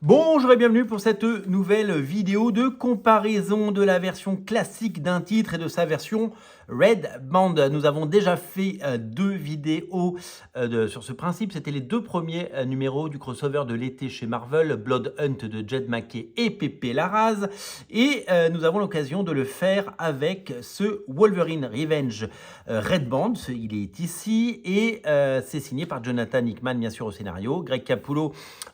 Bonjour et bienvenue pour cette nouvelle vidéo de comparaison de la version classique d'un titre et de sa version Red Band. Nous avons déjà fait deux vidéos sur ce principe. C'était les deux premiers numéros du crossover de l'été chez Marvel, Blood Hunt de Jed MacKay et Pepe Larraz. Et nous avons l'occasion de le faire avec ce Wolverine Revenge Red Band. Il est ici et c'est signé par Jonathan Hickman, bien sûr, au scénario, Greg Capullo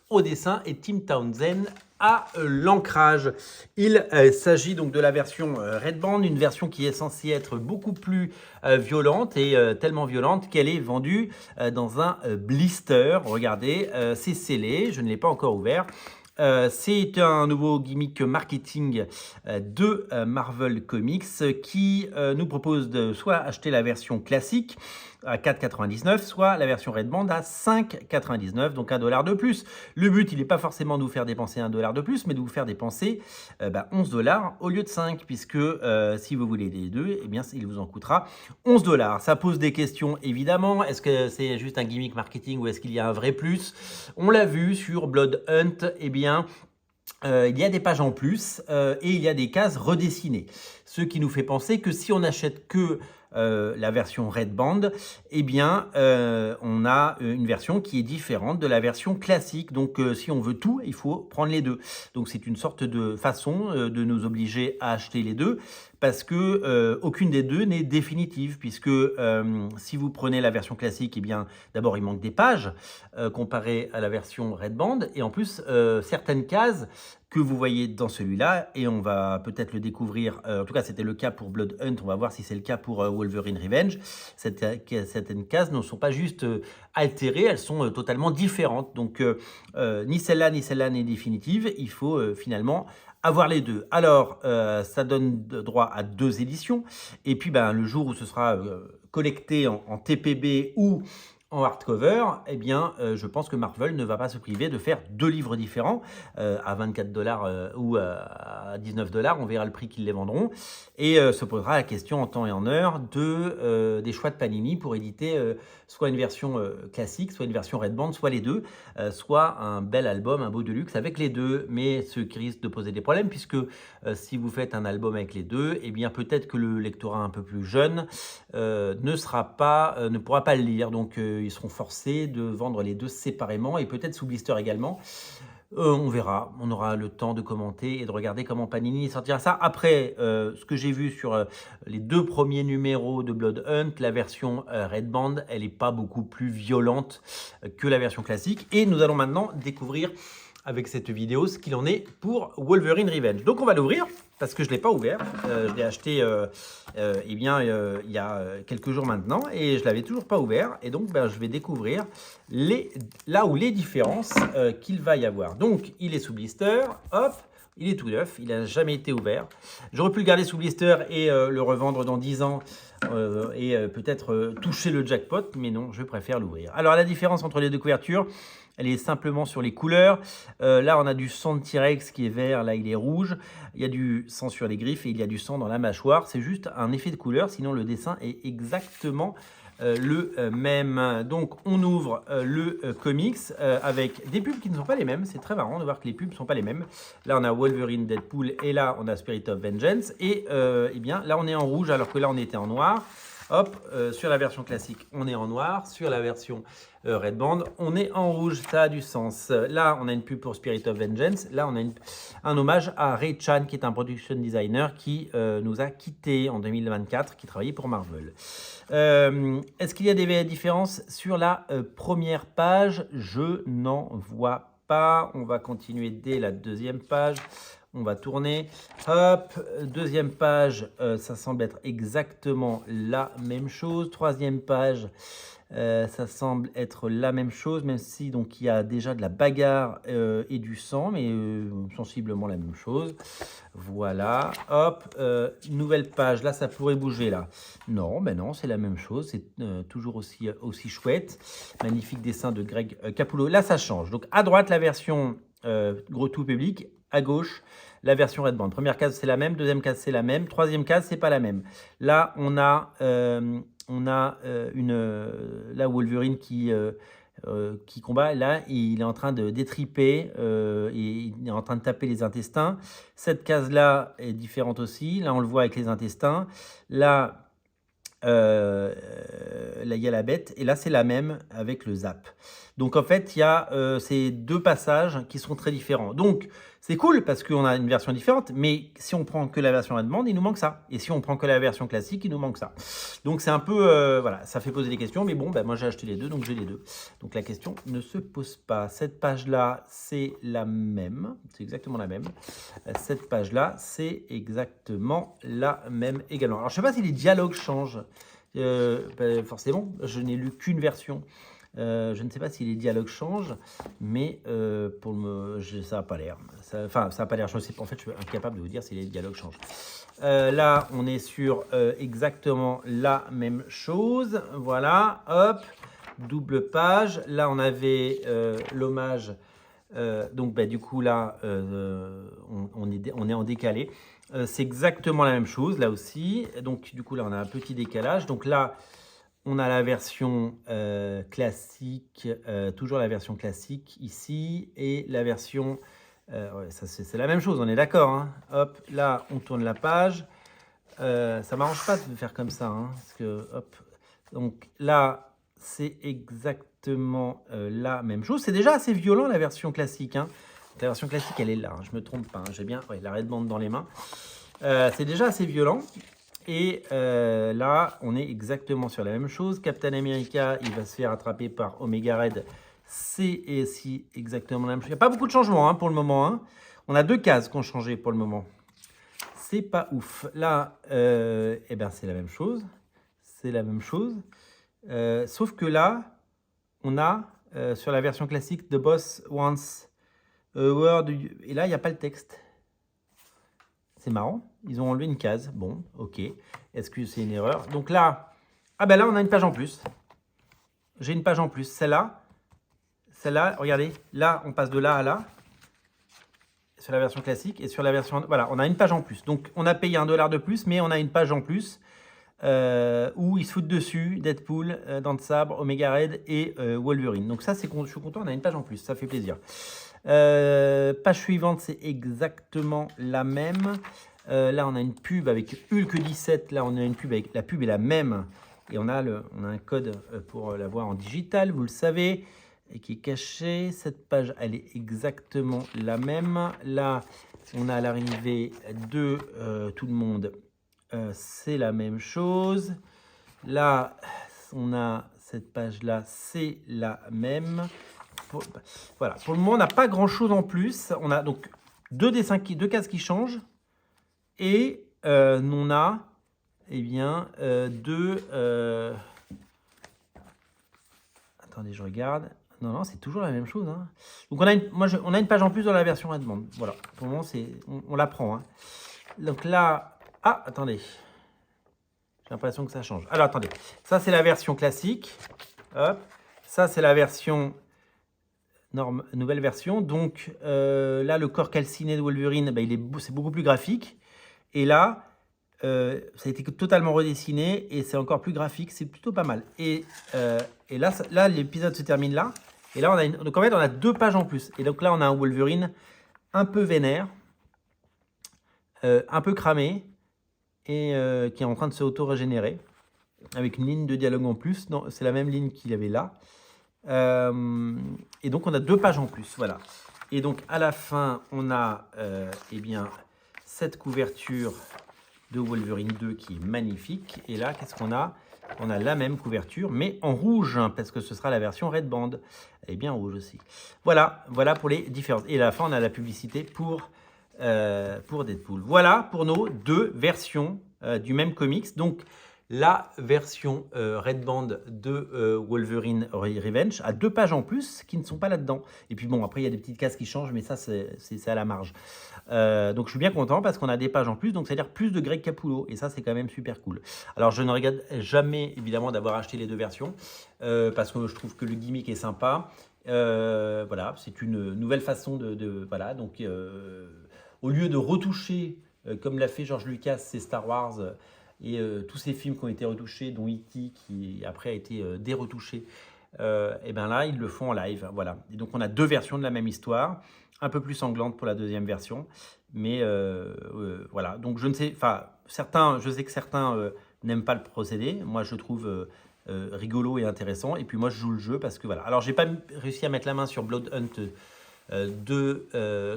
au dessin et Tim Townsend à l'ancrage. Il s'agit donc de la version Red Band, une version qui est censée être beaucoup plus violente et tellement violente qu'elle est vendue dans un blister. Regardez, c'est scellé, je ne l'ai pas encore ouvert. C'est un nouveau gimmick marketing de Marvel Comics qui nous propose de soit acheter la version classique à 4,99, soit la version Red Band à 5,99, donc $1 de plus. Le but, il n'est pas forcément de vous faire dépenser $1 de plus, mais de vous faire dépenser $11 au lieu de 5, puisque si vous voulez les deux, eh bien, il vous en coûtera $11. Ça pose des questions, évidemment. Est-ce que c'est juste un gimmick marketing ou est-ce qu'il y a un vrai plus? On l'a vu sur Blood Hunt, eh bien, il y a des pages en plus et il y a des cases redessinées. Ce qui nous fait penser que si on n'achète que la version Red Band, eh bien, on a une version qui est différente de la version classique. Donc, si on veut tout, il faut prendre les deux. Donc, c'est une sorte de façon de nous obliger à acheter les deux parce que aucune des deux n'est définitive, puisque si vous prenez la version classique, eh bien, d'abord, il manque des pages comparé à la version Red Band, et en plus, certaines cases que vous voyez dans celui-là, et on va peut-être le découvrir, en tout cas c'était le cas pour Blood Hunt, on va voir si c'est le cas pour Wolverine Revenge. Certaines cases ne sont pas juste altérées, elles sont totalement différentes. Donc ni celle-là n'est définitive, il faut finalement avoir les deux. Alors ça donne droit à 2 éditions, et puis le jour où ce sera collecté en TPB ou en hardcover, eh bien, je pense que Marvel ne va pas se priver de faire 2 livres différents à $24 ou à $19. On verra le prix qu'ils les vendront. Et se posera la question en temps et en heure des choix de Panini pour éditer soit une version classique, soit une version Red Band, soit les deux, soit un bel album, un beau deluxe avec les deux. Mais ce qui risque de poser des problèmes, puisque si vous faites un album avec les deux, eh bien, peut-être que le lectorat un peu plus jeune ne pourra pas le lire. Donc, ils seront forcés de vendre les deux séparément et peut-être sous blister également. On verra, on aura le temps de commenter et de regarder comment Panini sortira ça. Après, ce que j'ai vu sur les 2 premiers numéros de Blood Hunt, la version Red Band, elle n'est pas beaucoup plus violente que la version classique. Et nous allons maintenant découvrir avec cette vidéo ce qu'il en est pour Wolverine Revenge. Donc on va l'ouvrir parce que je ne l'ai pas ouvert. Je l'ai acheté il y a quelques jours maintenant et je ne l'avais toujours pas ouvert. Et donc je vais découvrir là où les différences qu'il va y avoir. Donc il est sous blister, hop. Il est tout neuf, il n'a jamais été ouvert. J'aurais pu le garder sous blister et le revendre dans 10 ans et peut-être toucher le jackpot, mais non, je préfère l'ouvrir. Alors la différence entre les deux couvertures, elle est simplement sur les couleurs. Là, on a du sang de T-Rex qui est vert, là il est rouge. Il y a du sang sur les griffes et il y a du sang dans la mâchoire. C'est juste un effet de couleur, sinon le dessin est exactement le même. Donc on ouvre le comics avec des pubs qui ne sont pas les mêmes. C'est très marrant de voir que les pubs ne sont pas les mêmes. Là on a Wolverine, Deadpool et là on a Spirit of Vengeance. Et eh bien là on est en rouge alors que là on était en noir. Hop, sur la version classique, on est en noir. Sur la version Red Band, on est en rouge. Ça a du sens. Là, on a une pub pour Spirit of Vengeance. Là, on a un hommage à Ray Chan, qui est un production designer qui nous a quittés en 2024, qui travaillait pour Marvel. Est-ce qu'il y a des différences sur la première page? Je n'en vois pas. On va continuer dès la 2e page. On va tourner, hop, 2e page, ça semble être exactement la même chose. 3e page, ça semble être la même chose, même si donc il y a déjà de la bagarre et du sang, mais sensiblement la même chose. Voilà, hop, nouvelle page, là ça pourrait bouger là. Non, ben non, c'est la même chose, c'est toujours aussi chouette. Magnifique dessin de Greg Capullo. Là ça change, donc à droite la version gros tout public, à gauche la version Red Band. Première case c'est la même, 2e case c'est la même, 3e case c'est pas la même. Là on a là Wolverine qui qui combat. Là, il est en train de détriper, et il est en train de taper les intestins. Cette case-là est différente aussi. Là, on le voit avec les intestins. Là, là, il y a la bête, et là, c'est la même avec le zap. Donc, en fait, il y a ces deux passages qui sont très différents. Donc, c'est cool parce qu'on a une version différente, mais si on prend que la version à demande, il nous manque ça. Et si on prend que la version classique, il nous manque ça. Donc, c'est un peu, voilà, ça fait poser des questions, mais bon, ben, moi, j'ai acheté les deux, donc j'ai les deux. Donc, la question ne se pose pas. Cette page-là, c'est la même. C'est exactement la même. Cette page-là, c'est exactement la même également. Alors, je ne sais pas si les dialogues changent. Forcément, je n'ai lu qu'une version. Je ne sais pas si les dialogues changent, mais ça n'a pas l'air. Enfin, ça n'a pas l'air. Je sais pas. En fait, je suis incapable de vous dire si les dialogues changent. Là, on est sur exactement la même chose. Voilà, hop, double page. Là, on avait l'hommage. Donc, bah, du coup, là, on est en décalé. C'est exactement la même chose, là aussi. Donc, du coup, là, on a un petit décalage. Donc, là, on a la version classique, toujours la version classique ici, et la version... ouais, ça, c'est la même chose, on est d'accord. Hein. Hop, là, on tourne la page. Ça ne m'arrange pas de faire comme ça. Hein, parce que, hop, donc là, c'est exactement la même chose. C'est déjà assez violent, la version classique. Hein. La version classique, elle est là. Hein, je ne me trompe pas. Hein, j'ai bien la Red Band dans les mains. C'est déjà assez violent. Et là, on est exactement sur la même chose. Captain America, il va se faire attraper par Omega Red. C'est aussi exactement la même chose. Il n'y a pas beaucoup de changements hein, pour le moment. Hein. On a deux cases qui ont changé pour le moment. C'est pas ouf. Là, eh ben, c'est la même chose. C'est la même chose. Sauf que là, on a sur la version classique The Boss Wants a Word. Et là, il n'y a pas le texte. C'est marrant, ils ont enlevé une case. Bon, ok. Est-ce que c'est une erreur? Donc là, ah ben là, on a une page en plus. J'ai une page en plus. Celle-là, regardez, là, on passe de là à là. Sur la version classique et sur la version... Voilà, on a une page en plus. Donc, on a payé $1 de plus, mais on a une page en plus où ils se foutent dessus, Deadpool, Dents de Sabre, Omega Red et Wolverine. Donc ça, je suis content, on a une page en plus, ça fait plaisir. Page suivante, c'est exactement la même. Là, on a une pub avec Hulk 17. Là, on a une pub avec... La pub est la même. Et on a un code pour la voir en digital, vous le savez, et qui est caché. Cette page, elle est exactement la même. Là, on a l'arrivée de tout le monde. C'est la même chose. Là, on a cette page-là, c'est la même. Voilà, pour le moment, on n'a pas grand-chose en plus. On a donc deux cases qui changent. Et on a, eh bien, deux... Attendez, je regarde. Non, c'est toujours la même chose. Hein. Donc, on a une page en plus dans la version Red Band. Voilà, pour le moment, on la prend. Hein. Donc là... Ah, attendez. J'ai l'impression que ça change. Alors, attendez. Ça, c'est la version classique. Hop. Ça, c'est la version... nouvelle version. Donc, là, le corps calciné de Wolverine, ben, c'est beaucoup plus graphique. Et là, ça a été totalement redessiné et c'est encore plus graphique. C'est plutôt pas mal. Et là l'épisode se termine là. Et là, donc en fait, on a deux pages en plus. Et donc là, on a un Wolverine un peu vénère, un peu cramé et qui est en train de se auto-régénérer avec une ligne de dialogue en plus. Non, c'est la même ligne qu'il avait là. Et donc, on a deux pages en plus. Voilà. Et donc, à la fin, on a eh bien, cette couverture de Wolverine 2 qui est magnifique. Et là, qu'est-ce qu'on a? On a la même couverture, mais en rouge, hein, parce que ce sera la version Red Band. Elle est bien rouge aussi. Voilà pour les différences. Et à la fin, on a la publicité pour Deadpool. Voilà pour nos deux versions du même comics. Donc, la version Red Band de Wolverine Revenge a deux pages en plus qui ne sont pas là-dedans. Et puis bon, après, il y a des petites cases qui changent, mais ça, c'est à la marge. Donc, je suis bien content parce qu'on a des pages en plus, donc c'est-à-dire plus de Greg Capullo. Et ça, c'est quand même super cool. Alors, je ne regrette jamais, évidemment, d'avoir acheté les deux versions parce que je trouve que le gimmick est sympa. Voilà, c'est une nouvelle façon voilà, donc au lieu de retoucher, comme l'a fait George Lucas, ses Star Wars... et tous ces films qui ont été retouchés, dont E.T., qui après a été déretouché, et bien là, ils le font en live. Voilà. Et donc, on a 2 versions de la même histoire, un peu plus sanglante pour la deuxième version. Mais voilà. Donc, je ne sais, enfin, je sais que certains n'aiment pas le procédé. Moi, je trouve rigolo et intéressant. Et puis, moi, je joue le jeu parce que voilà. Alors, j'ai pas réussi à mettre la main sur Blood Hunt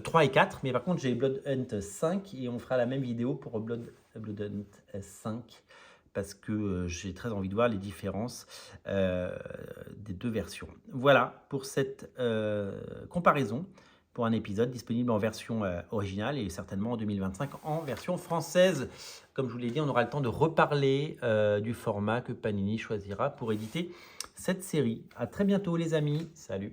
3 et 4, mais par contre, j'ai Blood Hunt 5 et on fera la même vidéo pour Blood Hunt 5 parce que j'ai très envie de voir les différences des 2 versions. Voilà pour cette comparaison pour un épisode disponible en version originale et certainement en 2025 en version française. Comme je vous l'ai dit, on aura le temps de reparler du format que Panini choisira pour éditer cette série. À très bientôt les amis, salut!